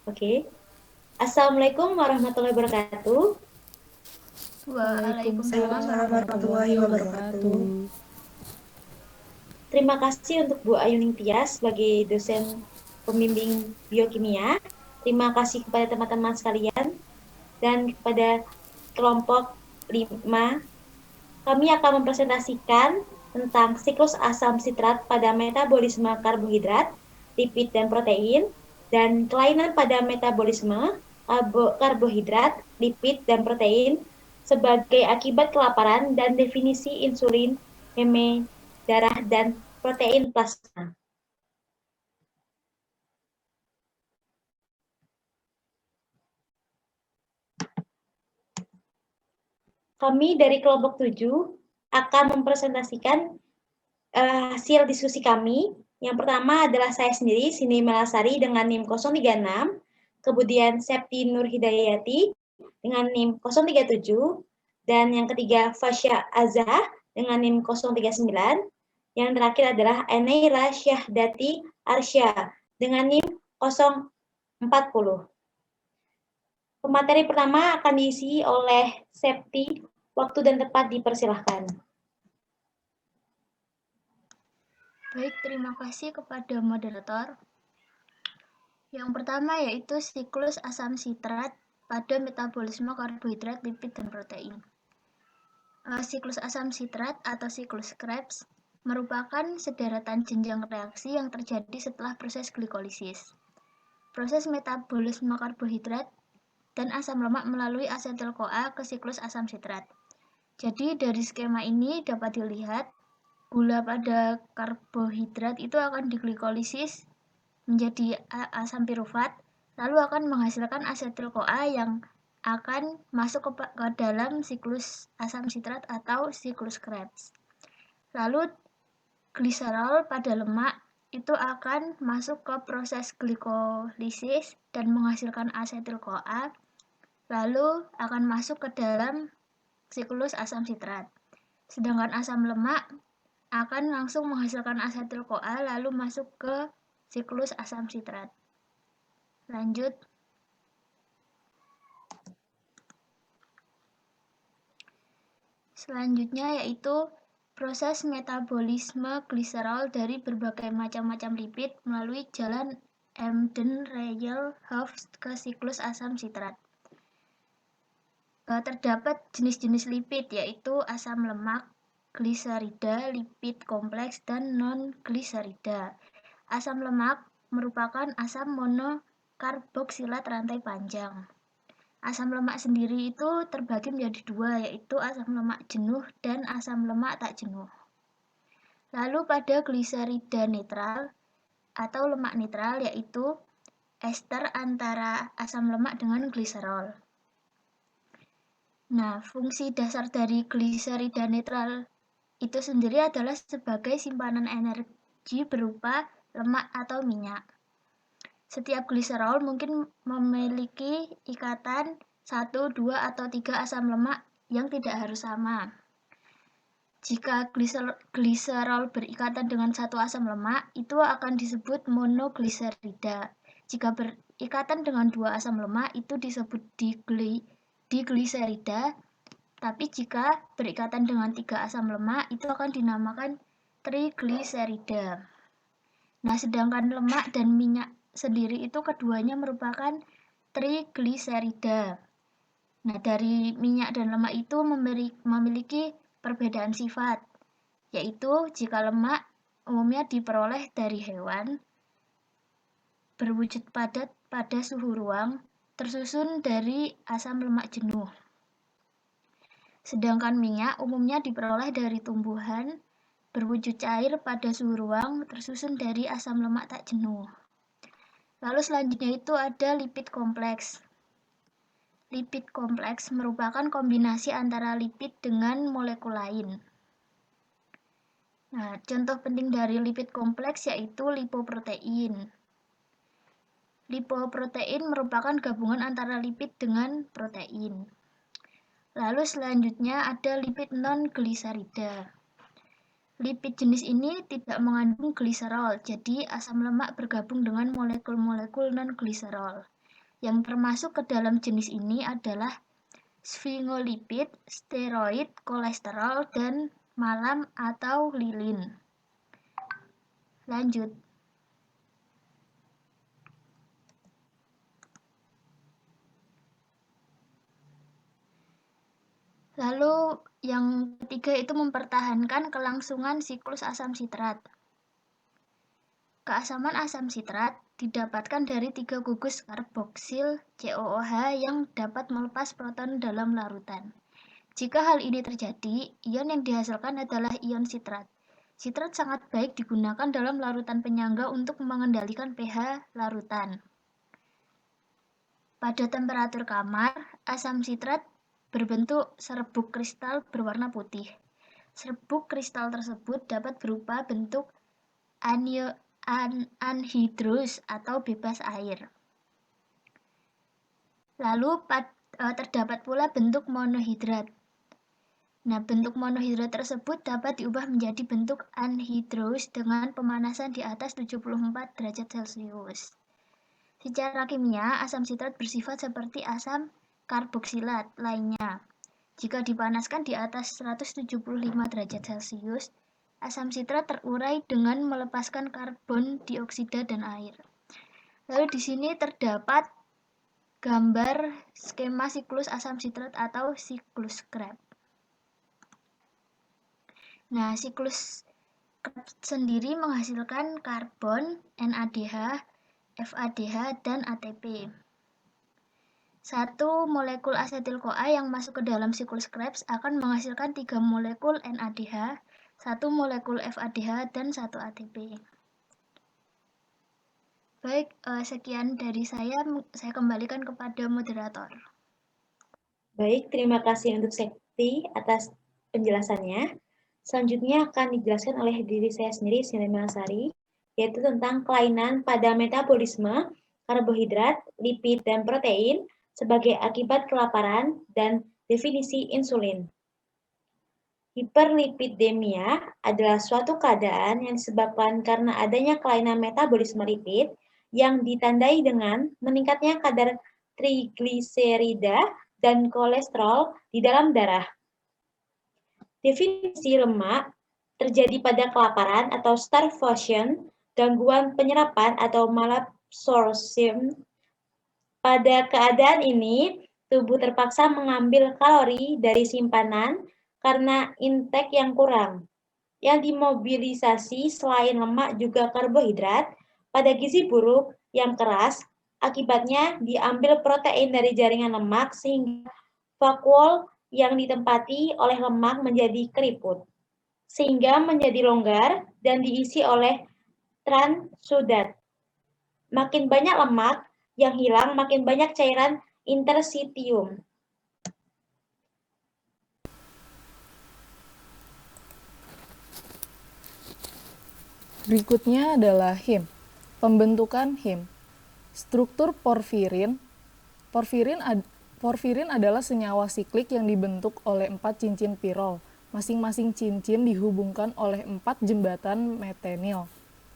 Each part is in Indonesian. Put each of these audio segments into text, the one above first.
Oke. Assalamualaikum warahmatullahi wabarakatuh. Waalaikumsalam Waalaikumsalam warahmatullahi warahmatullahi wabarakatuh. wabarakatuh. Terima kasih untuk Bu Ayuning Tias sebagai dosen pembimbing biokimia. Terima kasih kepada teman-teman sekalian dan kepada kelompok 5. Kami akan mempresentasikan tentang siklus asam sitrat pada metabolisme karbohidrat, lipid, dan protein, dan kelainan pada metabolisme karbohidrat, lipid, dan protein sebagai akibat kelaparan dan definisi insulin, heme, darah, dan protein plasma. Kami dari kelompok 7 akan mempresentasikan hasil diskusi kami. Yang pertama adalah saya sendiri, Cindy Melasari dengan NIM 036, kemudian Septi Nur Hidayati dengan NIM 037, dan yang ketiga Fasya Azah dengan NIM 039, yang terakhir adalah Enaira Syahdati Arsya dengan NIM 040. Pemateri pertama akan diisi oleh Septi. Waktu dan tempat dipersilahkan. Baik, terima kasih kepada moderator. Yang pertama yaitu siklus asam sitrat pada metabolisme karbohidrat, lipid, dan protein. Siklus asam sitrat atau siklus Krebs merupakan sederetan jenjang reaksi yang terjadi setelah proses glikolisis. Proses metabolisme karbohidrat dan asam lemak melalui asetil-CoA ke siklus asam sitrat. Jadi dari skema ini dapat dilihat gula pada karbohidrat itu akan diglikolisis menjadi asam pirufat, lalu akan menghasilkan asetil-CoA yang akan masuk ke dalam siklus asam sitrat atau siklus Krebs. Lalu gliserol pada lemak itu akan masuk ke proses glikolisis dan menghasilkan asetil-CoA, lalu akan masuk ke dalam siklus asam sitrat. Sedangkan asam lemak akan langsung menghasilkan asetil-CoA lalu masuk ke siklus asam sitrat. Lanjut. Selanjutnya yaitu proses metabolisme gliserol dari berbagai macam-macam lipid melalui jalan Embden-Reyl-Hooft ke siklus asam sitrat. Terdapat jenis-jenis lipid yaitu asam lemak, gliserida, lipid kompleks, dan non-gliserida. Asam lemak merupakan asam monokarboksilat rantai panjang. Asam lemak sendiri itu terbagi menjadi dua, yaitu asam lemak jenuh dan asam lemak tak jenuh. Lalu pada gliserida netral atau lemak netral yaitu ester antara asam lemak dengan gliserol. Nah, fungsi dasar dari gliserida netral itu sendiri adalah sebagai simpanan energi berupa lemak atau minyak. Setiap gliserol mungkin memiliki ikatan 1, 2, atau 3 asam lemak yang tidak harus sama. Jika gliserol berikatan dengan satu asam lemak, itu akan disebut monogliserida. Jika berikatan dengan dua asam lemak, itu disebut digliserida. Tapi jika berikatan dengan 3 asam lemak, itu akan dinamakan trigliserida. Nah, sedangkan lemak dan minyak sendiri itu keduanya merupakan trigliserida. Nah, dari minyak dan lemak itu memiliki perbedaan sifat, yaitu jika lemak umumnya diperoleh dari hewan, berwujud padat pada suhu ruang, tersusun dari asam lemak jenuh. Sedangkan minyak umumnya diperoleh dari tumbuhan, berwujud cair pada suhu ruang, tersusun dari asam lemak tak jenuh. Lalu selanjutnya itu ada lipid kompleks. Lipid kompleks merupakan kombinasi antara lipid dengan molekul lain. Nah, contoh penting dari lipid kompleks yaitu lipoprotein. Lipoprotein merupakan gabungan antara lipid dengan protein. Lalu selanjutnya ada lipid non-gliserida. Lipid jenis ini tidak mengandung gliserol, jadi asam lemak bergabung dengan molekul-molekul non-gliserol. Yang termasuk ke dalam jenis ini adalah sphingolipid, steroid, kolesterol, dan malam atau lilin. Lanjut. Lalu yang ketiga itu mempertahankan kelangsungan siklus asam sitrat. Keasaman asam sitrat didapatkan dari 3 gugus karboksil COOH yang dapat melepas proton dalam larutan. Jika hal ini terjadi, ion yang dihasilkan adalah ion sitrat. Sitrat sangat baik digunakan dalam larutan penyangga untuk mengendalikan pH larutan. Pada temperatur kamar, asam sitrat berbentuk serbuk kristal berwarna putih. Serbuk kristal tersebut dapat berupa bentuk anhidrous atau bebas air. Lalu terdapat pula bentuk monohidrat. Nah, bentuk monohidrat tersebut dapat diubah menjadi bentuk anhidrous dengan pemanasan di atas 74 derajat Celcius. Secara kimia, asam sitrat bersifat seperti asam karboksilat lainnya. Jika dipanaskan di atas 175 derajat Celcius, asam sitrat terurai dengan melepaskan karbon dioksida dan air. Lalu di sini terdapat gambar skema siklus asam sitrat atau siklus Krebs. Nah, siklus Krebs sendiri menghasilkan karbon, NADH, FADH, dan ATP. Satu molekul asetil-CoA yang masuk ke dalam siklus Krebs akan menghasilkan 3 molekul NADH, 1 molekul FADH, dan 1 ATP. Baik, sekian dari saya kembalikan kepada moderator. Baik, terima kasih untuk Sekti atas penjelasannya. Selanjutnya akan dijelaskan oleh diri saya sendiri, Sina Melasari, yaitu tentang kelainan pada metabolisme karbohidrat, lipid, dan protein sebagai akibat kelaparan dan definisi insulin. Hiperlipidemia adalah suatu keadaan yang disebabkan karena adanya kelainan metabolisme lipid yang ditandai dengan meningkatnya kadar trigliserida dan kolesterol di dalam darah. Definisi lemak terjadi pada kelaparan atau starvation, gangguan penyerapan atau malabsorption. Pada keadaan ini, tubuh terpaksa mengambil kalori dari simpanan karena intake yang kurang. Yang dimobilisasi selain lemak juga karbohidrat. Pada gizi buruk yang keras, akibatnya diambil protein dari jaringan lemak sehingga vakuol yang ditempati oleh lemak menjadi keriput, sehingga menjadi longgar dan diisi oleh transudat. Makin banyak lemak yang hilang, makin banyak cairan interstitium. Berikutnya adalah him. Pembentukan him. Struktur porfirin. Porfirin adalah senyawa siklik yang dibentuk oleh 4 cincin pirol. Masing-masing cincin dihubungkan oleh 4 jembatan metanil.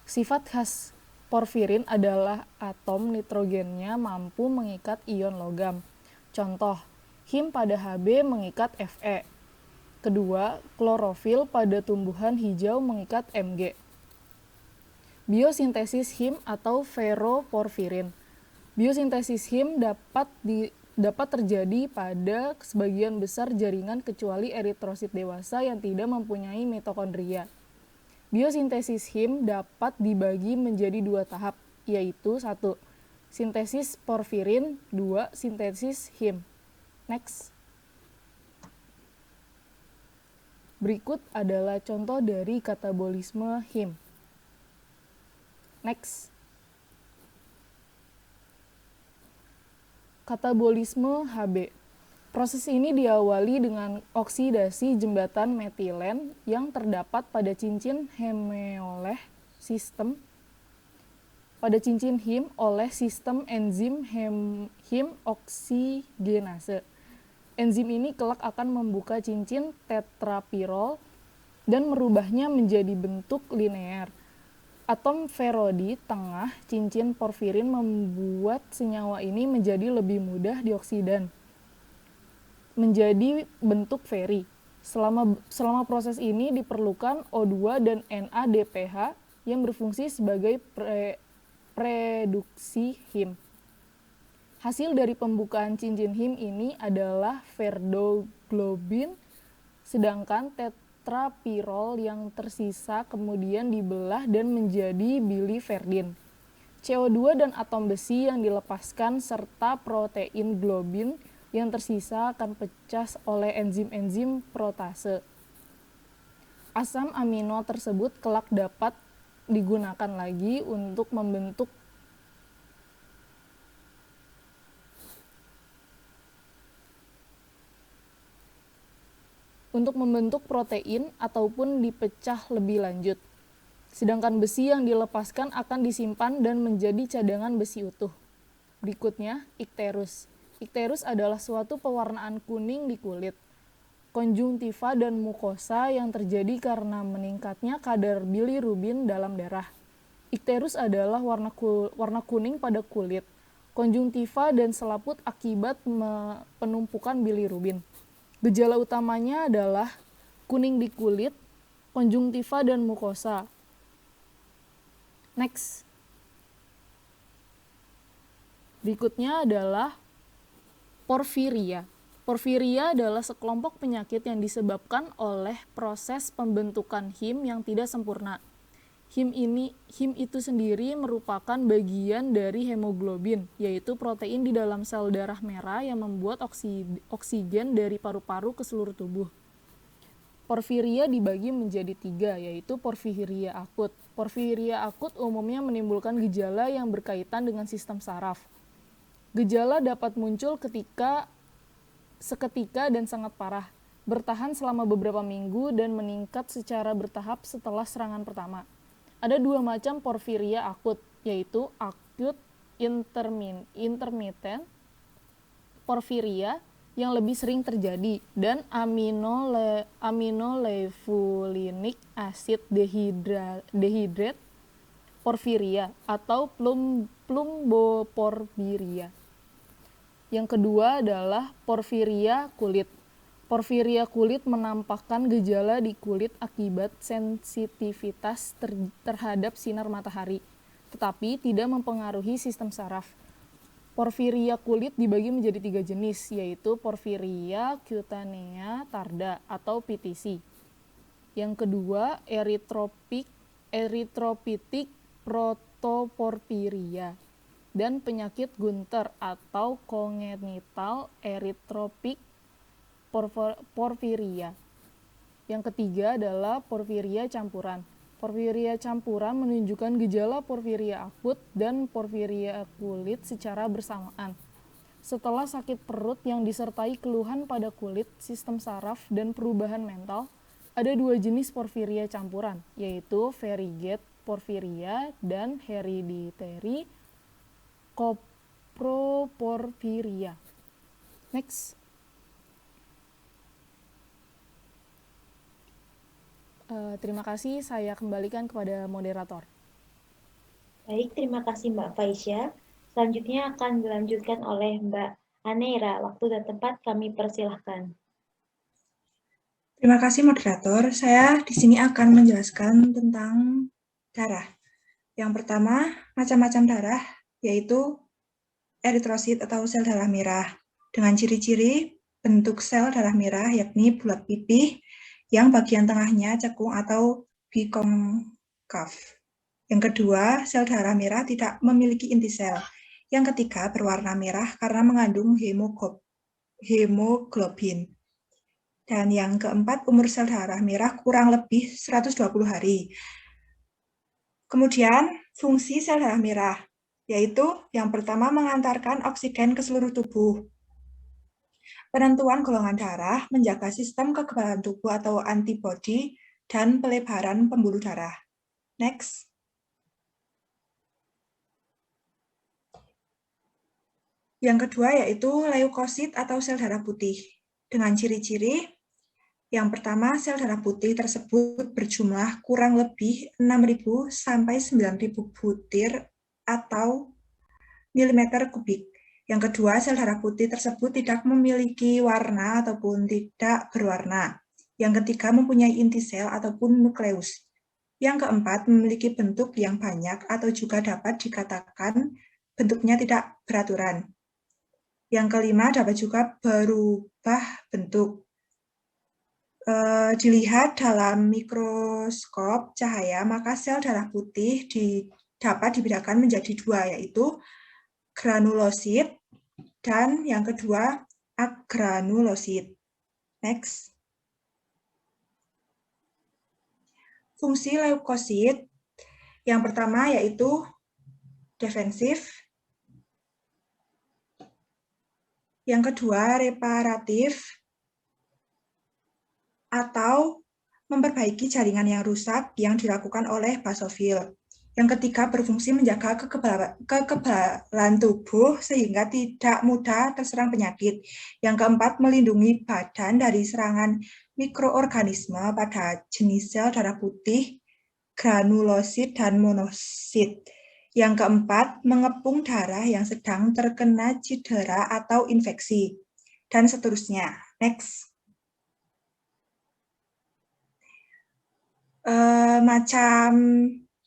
Sifat khas porfirin adalah atom nitrogennya mampu mengikat ion logam. Contoh, him pada Hb mengikat Fe. Kedua, klorofil pada tumbuhan hijau mengikat Mg. Biosintesis him atau ferroporfirin. Biosintesis him dapat terjadi pada sebagian besar jaringan kecuali eritrosit dewasa yang tidak mempunyai mitokondria. Biosintesis him dapat dibagi menjadi 2 tahap, yaitu 1. Sintesis porfirin, 2. Sintesis him. Next. Berikut adalah contoh dari katabolisme him. Next. Katabolisme Hb. Proses ini diawali dengan oksidasi jembatan metilen yang terdapat pada cincin heme him oleh sistem enzim him oksigenase. Enzim ini kelak akan membuka cincin tetrapirol dan merubahnya menjadi bentuk linear. Atom fero di tengah cincin porfirin membuat senyawa ini menjadi lebih mudah dioksidan, menjadi bentuk feri. Selama proses ini diperlukan O2 dan NADPH yang berfungsi sebagai reduksi him. Hasil dari pembukaan cincin him ini adalah ferroglobin, sedangkan tetrapirol yang tersisa kemudian dibelah dan menjadi biliverdin. CO2 dan atom besi yang dilepaskan serta protein globin yang tersisa akan pecah oleh enzim-enzim protase. Asam amino tersebut kelak dapat digunakan lagi untuk membentuk protein ataupun dipecah lebih lanjut. Sedangkan besi yang dilepaskan akan disimpan dan menjadi cadangan besi utuh. Berikutnya, ikterus. Ikterus adalah suatu pewarnaan kuning di kulit, konjungtiva dan mukosa yang terjadi karena meningkatnya kadar bilirubin dalam darah. Ikterus adalah warna kuning pada kulit, konjungtiva dan selaput akibat penumpukan bilirubin. Gejala utamanya adalah kuning di kulit, konjungtiva dan mukosa. Next. Berikutnya adalah porfiria. Porfiria adalah sekelompok penyakit yang disebabkan oleh proses pembentukan him yang tidak sempurna. Him itu sendiri merupakan bagian dari hemoglobin, yaitu protein di dalam sel darah merah yang membuat oksigen dari paru-paru ke seluruh tubuh. Porfiria dibagi menjadi 3, yaitu porfiria akut. Porfiria akut umumnya menimbulkan gejala yang berkaitan dengan sistem saraf. Gejala dapat muncul seketika dan sangat parah, bertahan selama beberapa minggu dan meningkat secara bertahap setelah serangan pertama. Ada 2 macam porfiria akut, yaitu acute intermittent porfiria yang lebih sering terjadi, dan aminolevulinic acid dehydrate porfiria atau plumboporfiria. Yang kedua adalah porfiria kulit. Porfiria kulit menampakkan gejala di kulit akibat sensitivitas terhadap sinar matahari, tetapi tidak mempengaruhi sistem saraf. Porfiria kulit dibagi menjadi 3 jenis, yaitu porfiria cutanea tarda atau PTC. Yang kedua, erythropitic protoporfiria dan penyakit Gunter atau congenital erythropic porfiria. Yang ketiga adalah porfiria campuran. Porfiria campuran menunjukkan gejala porfiria akut dan porfiria kulit secara bersamaan. Setelah sakit perut yang disertai keluhan pada kulit, sistem saraf, dan perubahan mental, ada 2 jenis porfiria campuran, yaitu variegate porfiria dan hereditary coproporfiria. Next. Terima kasih, saya kembalikan kepada moderator. Baik, terima kasih Mbak Faisya. Selanjutnya akan dilanjutkan oleh Mbak Aneira. Waktu dan tempat kami persilahkan. Terima kasih moderator. Saya di sini akan menjelaskan tentang darah. Yang pertama, macam-macam darah, yaitu eritrosit atau sel darah merah. Dengan ciri-ciri bentuk sel darah merah yakni bulat pipih, yang bagian tengahnya cekung atau bikonkav. Yang kedua, sel darah merah tidak memiliki inti sel. Yang ketiga, berwarna merah karena mengandung hemoglobin. Dan yang keempat, umur sel darah merah kurang lebih 120 hari. Kemudian, fungsi sel darah merah, yaitu yang pertama mengantarkan oksigen ke seluruh tubuh. Penentuan golongan darah, menjaga sistem kekebalan tubuh atau antibodi, dan pelebaran pembuluh darah. Next. Yang kedua yaitu leukosit atau sel darah putih. Dengan ciri-ciri Yang pertama, sel darah putih tersebut berjumlah kurang lebih 6.000 sampai 9.000 butir atau milimeter kubik. Yang kedua, sel darah putih tersebut tidak memiliki warna ataupun tidak berwarna. Yang ketiga, mempunyai inti sel ataupun nukleus. Yang keempat, memiliki bentuk yang banyak atau juga dapat dikatakan bentuknya tidak beraturan. Yang kelima, dapat juga berubah bentuk. Dilihat dalam mikroskop cahaya, maka sel darah putih dapat dibedakan menjadi dua, yaitu granulosit dan yang kedua agranulosit. Next. Fungsi leukosit yang pertama yaitu defensif, yang kedua reparatif atau memperbaiki jaringan yang rusak yang dilakukan oleh basofil. Yang ketiga, berfungsi menjaga kekebalan tubuh sehingga tidak mudah terserang penyakit. Yang keempat, melindungi badan dari serangan mikroorganisme pada jenis sel darah putih, granulosit, dan monosit. Yang keempat, mengepung darah yang sedang terkena cedera atau infeksi. Dan seterusnya. Next. Macam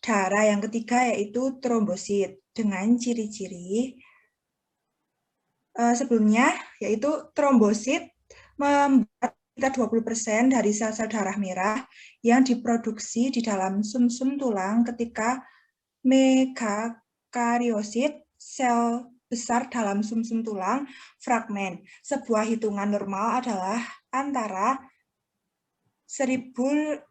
darah yang ketiga yaitu trombosit dengan ciri-ciri sebelumnya yaitu trombosit membuat sekitar 20% dari sel-sel darah merah yang diproduksi di dalam sumsum tulang ketika megakariosit sel besar dalam sumsum tulang fragmen. Sebuah hitungan normal adalah antara 150.000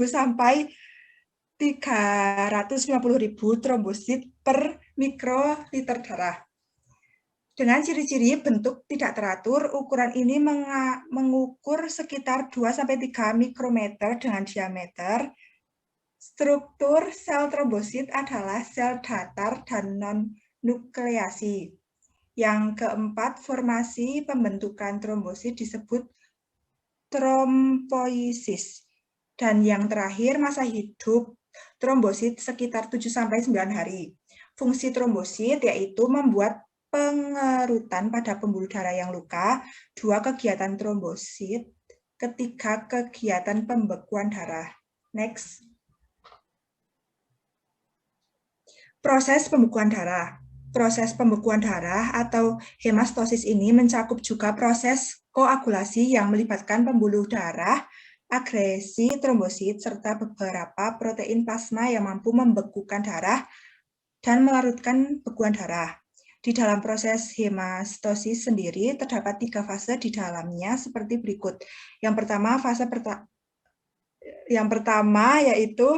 sampai 350.000 trombosit per mikroliter darah. Dengan ciri-ciri bentuk tidak teratur, ukuran ini mengukur sekitar 2-3 mikrometer dengan diameter. Struktur sel trombosit adalah sel datar dan non-nukleasi. Yang keempat, formasi pembentukan trombosit disebut tromboisis. Dan yang terakhir, masa hidup trombosit sekitar 7-9 hari. Fungsi trombosit yaitu membuat pengerutan pada pembuluh darah yang luka, 2 kegiatan trombosit, ketiga kegiatan pembekuan darah. Next. Proses pembekuan darah. Proses pembekuan darah atau hemastosis ini mencakup juga proses koagulasi yang melibatkan pembuluh darah, agresi trombosit, serta beberapa protein plasma yang mampu membekukan darah dan melarutkan bekuan darah. Di dalam proses hemastosis sendiri terdapat 3 fase di dalamnya seperti berikut. Yang pertama yaitu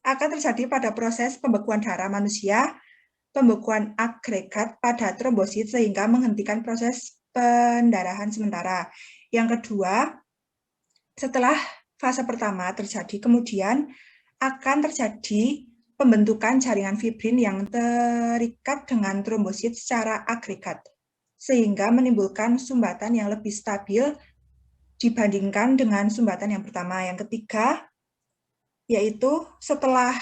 akan terjadi pada proses pembekuan darah manusia, pembekuan agregat pada trombosit sehingga menghentikan proses pendarahan sementara. Yang kedua, setelah fase pertama terjadi, kemudian akan terjadi pembentukan jaringan fibrin yang terikat dengan trombosit secara agregat, sehingga menimbulkan sumbatan yang lebih stabil dibandingkan dengan sumbatan yang pertama. Yang ketiga, yaitu setelah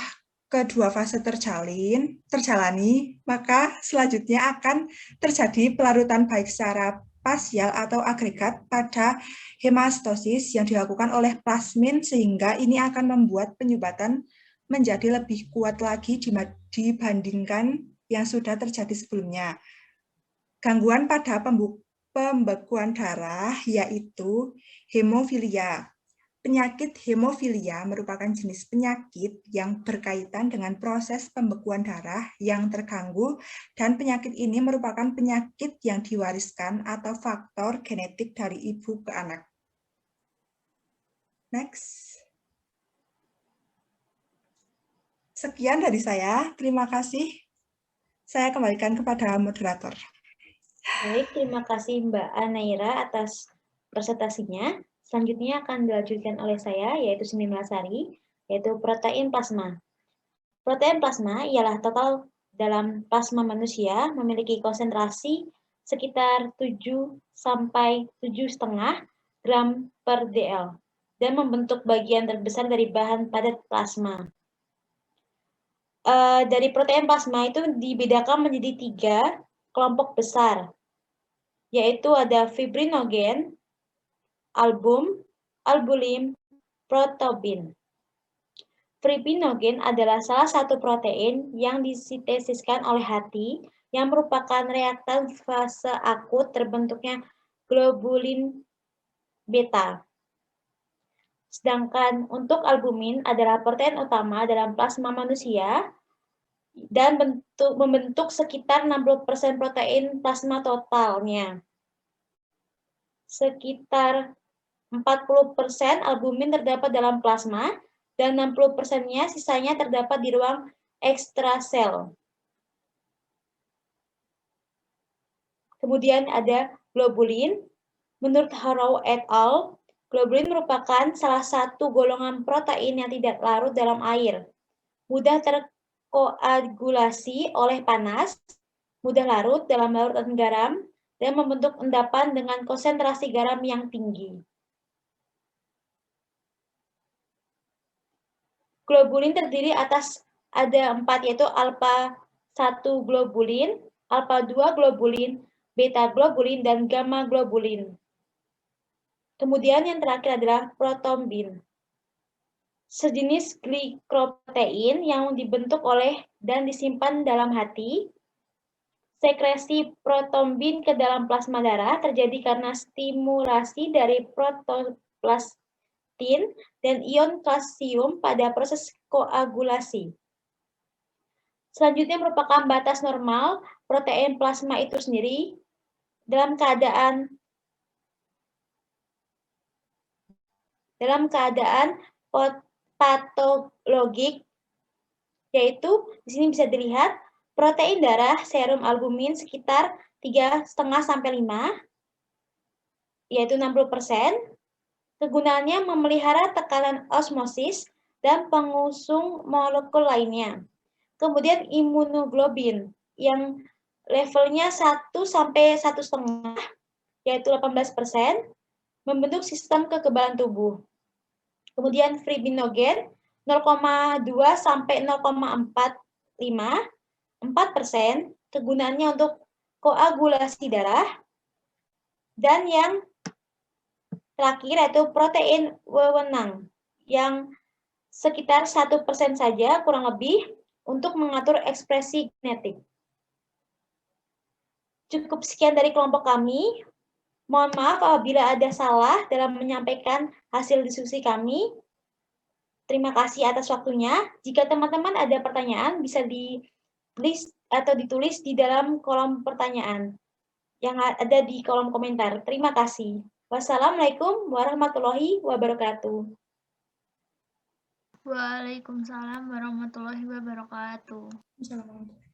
kedua fase terjalani, maka selanjutnya akan terjadi pelarutan baik secara pasial atau agregat pada hemastosis yang dilakukan oleh plasmin sehingga ini akan membuat penyumbatan menjadi lebih kuat lagi dibandingkan yang sudah terjadi sebelumnya. Gangguan pada pembekuan darah yaitu hemofilia. Penyakit hemofilia merupakan jenis penyakit yang berkaitan dengan proses pembekuan darah yang terganggu dan penyakit ini merupakan penyakit yang diwariskan atau faktor genetik dari ibu ke anak. Next. Sekian dari saya, terima kasih. Saya kembalikan kepada moderator. Baik, terima kasih Mbak Anaira atas presentasinya. Selanjutnya akan dilanjutkan oleh saya, yaitu Sini Melasari, yaitu protein plasma. Protein plasma ialah total dalam plasma manusia memiliki konsentrasi sekitar 7 sampai 7,5 gram per dl dan membentuk bagian terbesar dari bahan padat plasma. Dari protein plasma itu dibedakan menjadi 3 kelompok besar, yaitu ada fibrinogen, album, albulin, protobin. Fibrinogen adalah salah satu protein yang disintesiskan oleh hati yang merupakan reaktan fase akut terbentuknya globulin beta. Sedangkan untuk albumin adalah protein utama dalam plasma manusia dan membentuk sekitar 60% protein plasma totalnya. Sekitar 40% albumin terdapat dalam plasma dan 60%-nya sisanya terdapat di ruang ekstrasel. Kemudian ada globulin. Menurut Harrow et al., globulin merupakan salah satu golongan protein yang tidak larut dalam air, mudah terkoagulasi oleh panas, mudah larut dalam larutan garam, dan membentuk endapan dengan konsentrasi garam yang tinggi. Globulin terdiri atas ada 4, yaitu alpha-1 globulin, alpha-2 globulin, beta-globulin, dan gamma-globulin. Kemudian yang terakhir adalah protombin, sejenis glikoprotein yang dibentuk oleh dan disimpan dalam hati. Sekresi protombin ke dalam plasma darah terjadi karena stimulasi dari protoplastin dan ion kalsium pada proses koagulasi. Selanjutnya merupakan batas normal protein plasma itu sendiri dalam keadaan patologik, yaitu di sini bisa dilihat protein darah serum albumin sekitar 3,5 sampai 5, yaitu 60%. Kegunaannya memelihara tekanan osmosis dan pengusung molekul lainnya. Kemudian imunoglobin yang levelnya 1 sampai 1,5, yaitu 18%, membentuk sistem kekebalan tubuh. Kemudian fibrinogen 0,2 sampai 0,45, 4%, kegunaannya untuk koagulasi darah. Dan yang terakhir yaitu protein wewenang yang sekitar 1% saja kurang lebih untuk mengatur ekspresi genetik. Cukup sekian dari kelompok kami. Mohon maaf apabila ada salah dalam menyampaikan hasil diskusi kami. Terima kasih atas waktunya. Jika teman-teman ada pertanyaan, bisa ditulis di dalam kolom pertanyaan yang ada di kolom komentar. Terima kasih. Wassalamualaikum warahmatullahi wabarakatuh. Waalaikumsalam warahmatullahi wabarakatuh. Assalamualaikum.